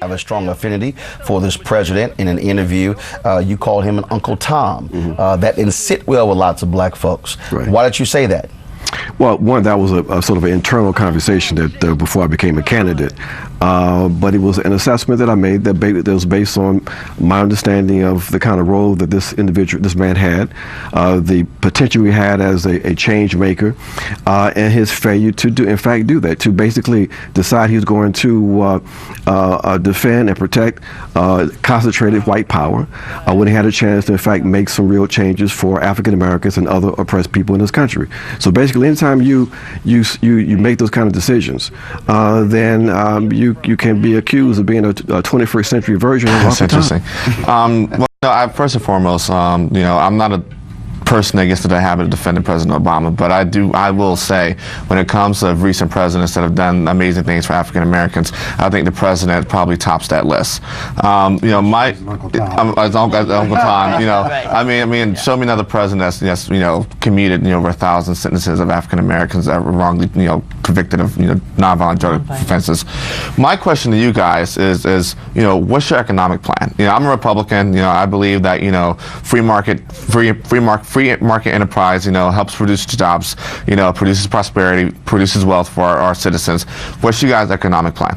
have a strong affinity for this president. In an interview, you called him an Uncle Tom. That didn't sit well with lots of black folks. Right. Why did you say that? Well, one, that was a sort of an internal conversation that before I became a candidate. But it was an assessment that I made that was based on my understanding of the kind of role that this man had, the potential he had as a change maker, and his failure to do that, to basically decide he was going to defend and protect concentrated white power when he had a chance to, in fact, make some real changes for African Americans and other oppressed people in this country. So basically, anytime you make those kind of decisions, then you can be accused of being a 21st century version of That's Uncle Tom. interesting. Well, no, first and foremost, I'm not a person that gets to the habit of defending President Obama, but I will say, when it comes to recent presidents that have done amazing things for African Americans, I think the president probably tops that list. Uncle Tom. I mean, show me another president that's commuted over 1,000 sentences of African Americans that were wrongly convicted of nonviolent drug offenses. My question to you guys is what's your economic plan? I'm a Republican. I believe that free market enterprise, helps produce jobs, produces prosperity, produces wealth for our citizens. What's your guys' economic plan?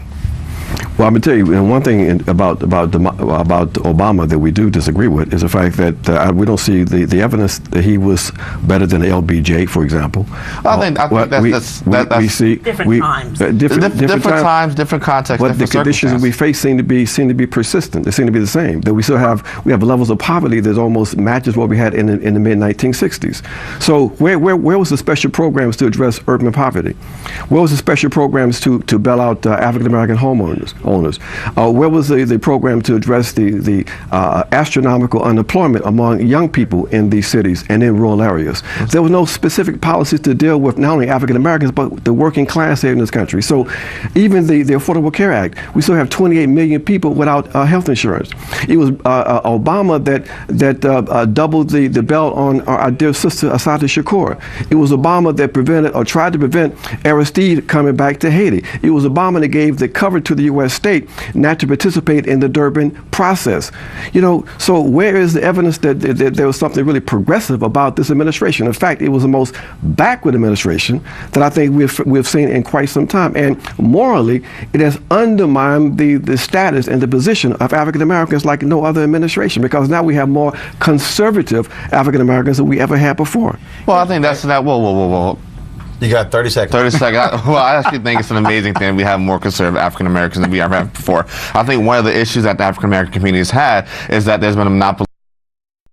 Well, I'm going to tell you, and one thing about Obama that we do disagree with is the fact that we don't see the evidence that he was better than LBJ, for example. I think that's we see different times, different times, different contexts. But the conditions that we face seem to be persistent. They seem to be the same. That we have levels of poverty that almost matches what we had in the mid 1960s. So where was the special programs to address urban poverty? Where was the special programs to bail out African American homeowners? Where was the program to address the astronomical unemployment among young people in these cities and in rural areas? There were no specific policies to deal with not only African Americans but the working class here in this country. So even the Affordable Care Act, we still have 28 million people without health insurance. It was Obama that doubled the bail on our dear sister Assata Shakur. It was Obama that prevented or tried to prevent Aristide coming back to Haiti. It was Obama that gave the cover to the U.S. state not to participate in the Durban process. So where is the evidence that there was something really progressive about this administration? In fact, it was the most backward administration that I think we've seen in quite some time. And morally, it has undermined the status and the position of African Americans like no other administration, because now we have more conservative African Americans than we ever had before. Well, I think that's that. Whoa. You got 30 seconds. 30 seconds. Well, I actually think it's an amazing thing we have more conservative African Americans than we ever had before. I think one of the issues that the African American community has had is that there's been a monopoly